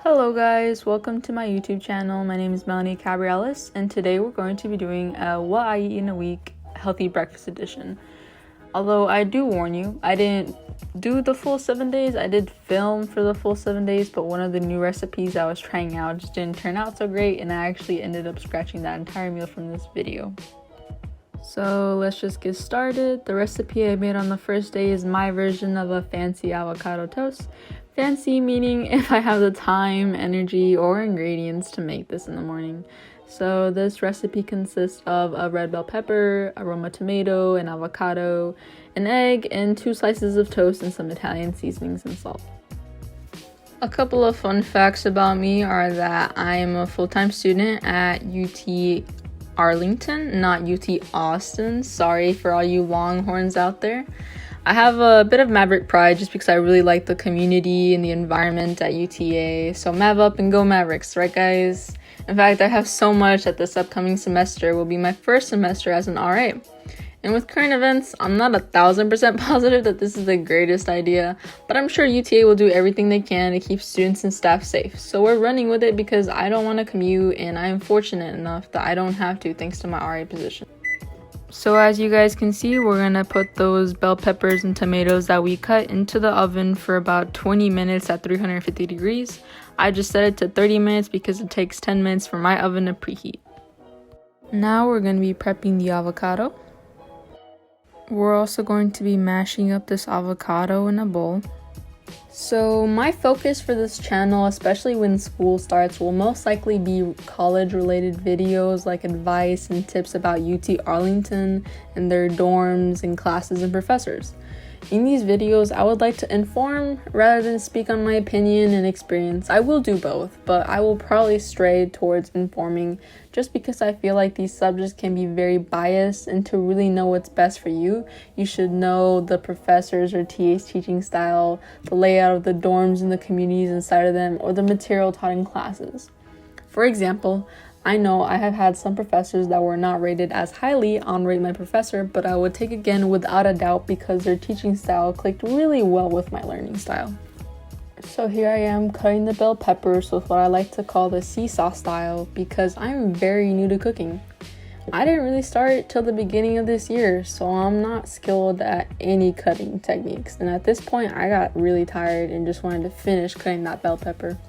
Hello guys, welcome to my YouTube channel. My name is Melanie Cabrielis, and today we're going to be doing a What I Eat in a Week Healthy Breakfast Edition. Although I do warn you, I didn't do the full 7 days. I did film for the full 7 days, but one of the new recipes I was trying out just didn't turn out so great, and I actually ended up scratching that entire meal from this video. So let's just get started. The recipe I made on the first day is my version of a fancy avocado toast. Fancy meaning if I have the time, energy, or ingredients to make this in the morning. So this recipe consists of a red bell pepper, a Roma tomato, an avocado, an egg, and 2 slices of toast and some Italian seasonings and salt. A couple of fun facts about me are that I'm a full-time student at UT Arlington, not UT Austin. Sorry for all you Longhorns out there. I have a bit of Maverick pride just because I really like the community and the environment at UTA. So Mav up and go Mavericks, right guys? In fact, I have so much that this upcoming semester will be my first semester as an RA. And with current events, I'm not 1,000% positive that this is the greatest idea, but I'm sure UTA will do everything they can to keep students and staff safe. So we're running with it because I don't want to commute, and I am fortunate enough that I don't have to thanks to my RA position. So as you guys can see, we're gonna put those bell peppers and tomatoes that we cut into the oven for about 20 minutes at 350 degrees. I just set it to 30 minutes because it takes 10 minutes for my oven to preheat. Now we're gonna be prepping the avocado. We're also going to be mashing up this avocado in a bowl. So my focus for this channel, especially when school starts, will most likely be college-related videos like advice and tips about UT Arlington and their dorms and classes and professors. In these videos, I would like to inform rather than speak on my opinion and experience. I will do both, but I will probably stray towards informing just because I feel like these subjects can be very biased, and to really know what's best for you, you should know the professors or TA's teaching style, the layout of the dorms and the communities inside of them, or the material taught in classes. For example, I know I have had some professors that were not rated as highly on Rate My Professor, but I would take again without a doubt because their teaching style clicked really well with my learning style. So here I am cutting the bell peppers with what I like to call the seesaw style because I'm very new to cooking. I didn't really start till the beginning of this year, so I'm not skilled at any cutting techniques. And at this point, I got really tired and just wanted to finish cutting that bell pepper.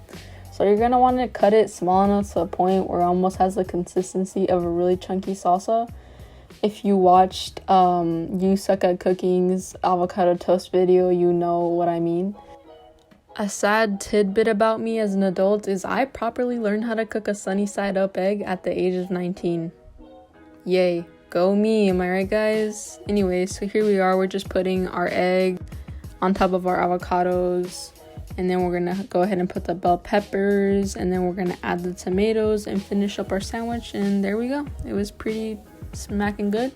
So you're going to want to cut it small enough to a point where it almost has the consistency of a really chunky salsa. If you watched You Suck at Cooking's avocado toast video, you know what I mean. A sad tidbit about me as an adult is I properly learned how to cook a sunny side up egg at the age of 19. Yay, go me, am I right guys? Anyway, so here we are, we're just putting our egg on top of our avocados. And then we're gonna go ahead and put the bell peppers, and then we're gonna add the tomatoes and finish up our sandwich, and there we go. It was pretty smacking good.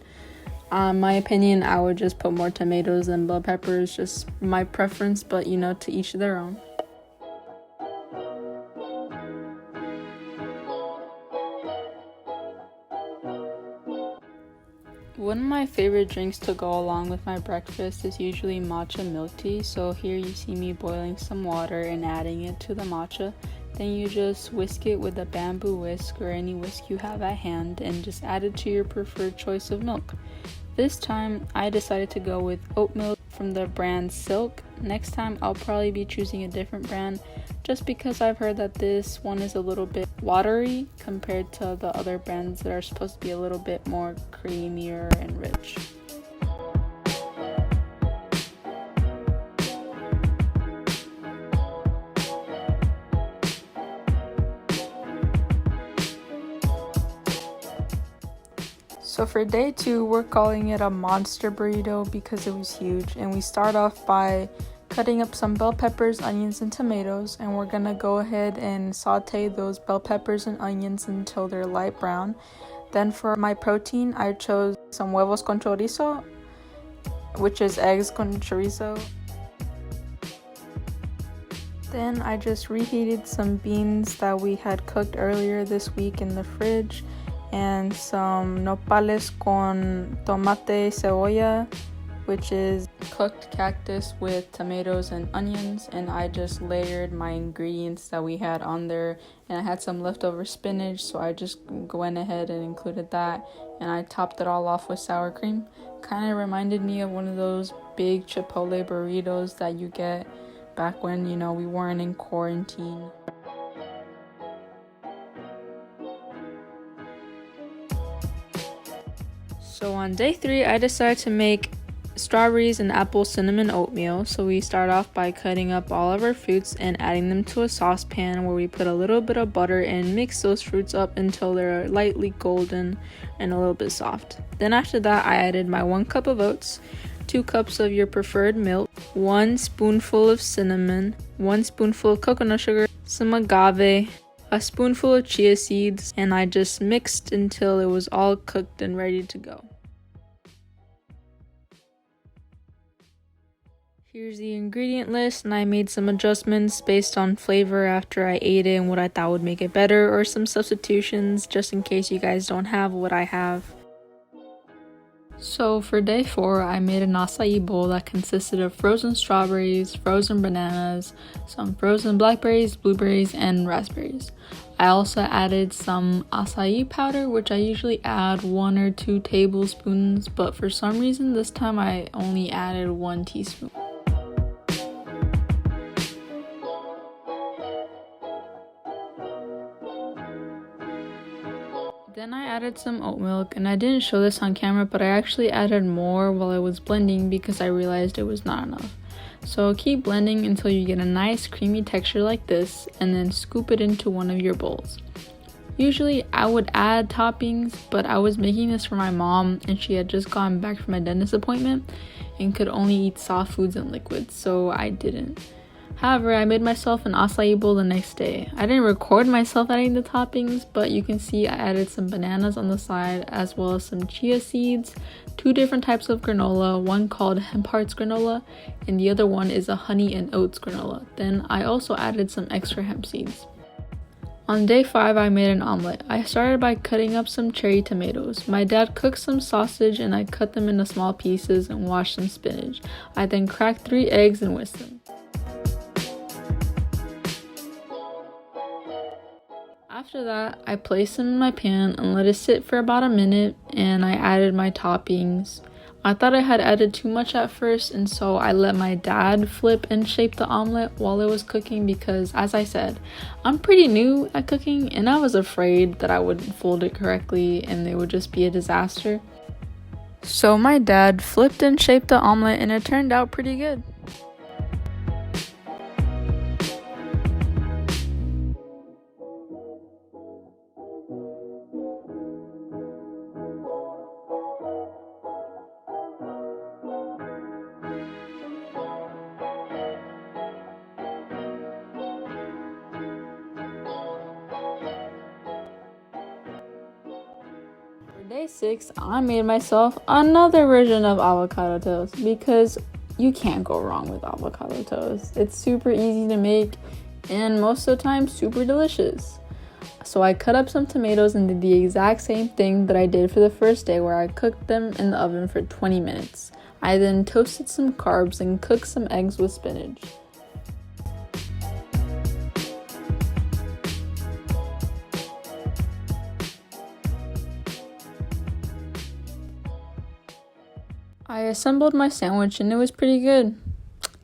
My opinion, I would just put more tomatoes than bell peppers, just my preference, but you know, to each their own. One of my favorite drinks to go along with my breakfast is usually matcha milk tea. So here you see me boiling some water and adding it to the matcha. Then you just whisk it with a bamboo whisk or any whisk you have at hand and just add it to your preferred choice of milk. This time I decided to go with oat milk from the brand Silk. Next time I'll probably be choosing a different brand just because I've heard that this one is a little bit watery compared to the other brands that are supposed to be a little bit more creamier and rich. So for day 2, we're calling it a monster burrito because it was huge, and we start off by cutting up some bell peppers, onions, and tomatoes, and we're gonna go ahead and saute those bell peppers and onions until they're light brown. Then for my protein, I chose some huevos con chorizo, which is eggs con chorizo. Then I just reheated some beans that we had cooked earlier this week in the fridge, and some nopales con tomate cebolla, which is cooked cactus with tomatoes and onions, and I just layered my ingredients that we had on there, and I had some leftover spinach, so I just went ahead and included that, and I topped it all off with sour cream. Kind of reminded me of one of those big Chipotle burritos that you get back when, we weren't in quarantine. So on day 3, I decided to make strawberries and apple cinnamon oatmeal. So we start off by cutting up all of our fruits and adding them to a saucepan where we put a little bit of butter and mix those fruits up until they're lightly golden and a little bit soft. Then after that, I added my 1 cup of oats, 2 cups of your preferred milk, 1 spoonful of cinnamon, 1 spoonful of coconut sugar, some agave, a spoonful of chia seeds, and I just mixed until it was all cooked and ready to go. Here's the ingredient list, and I made some adjustments based on flavor after I ate it and what I thought would make it better, or some substitutions just in case you guys don't have what I have. So for day 4, I made an acai bowl that consisted of frozen strawberries, frozen bananas, some frozen blackberries, blueberries, and raspberries. I also added some acai powder, which I usually add 1 or 2 tablespoons, but for some reason this time I only added 1 teaspoon. Then I added some oat milk, and I didn't show this on camera, but I actually added more while I was blending because I realized it was not enough. So keep blending until you get a nice creamy texture like this, and then scoop it into one of your bowls. Usually I would add toppings, but I was making this for my mom and she had just gotten back from a dentist appointment and could only eat soft foods and liquids, so I didn't. However, I made myself an acai bowl the next day. I didn't record myself adding the toppings, but you can see I added some bananas on the side as well as some chia seeds, 2 different types of granola, one called hemp hearts granola and the other one is a honey and oats granola. Then I also added some extra hemp seeds. On day 5, I made an omelet. I started by cutting up some cherry tomatoes. My dad cooked some sausage and I cut them into small pieces and washed some spinach. I then cracked 3 eggs and whisked them. After that, I placed them in my pan and let it sit for about a minute, and I added my toppings. I thought I had added too much at first, and so I let my dad flip and shape the omelet while it was cooking because, as I said, I'm pretty new at cooking and I was afraid that I wouldn't fold it correctly and it would just be a disaster. So my dad flipped and shaped the omelet and it turned out pretty good. Day 6, I made myself another version of avocado toast because you can't go wrong with avocado toast. It's super easy to make and most of the time super delicious. So I cut up some tomatoes and did the exact same thing that I did for the first day where I cooked them in the oven for 20 minutes. I then toasted some carbs and cooked some eggs with spinach. I assembled my sandwich and it was pretty good.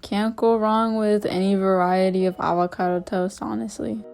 Can't go wrong with any variety of avocado toast, honestly.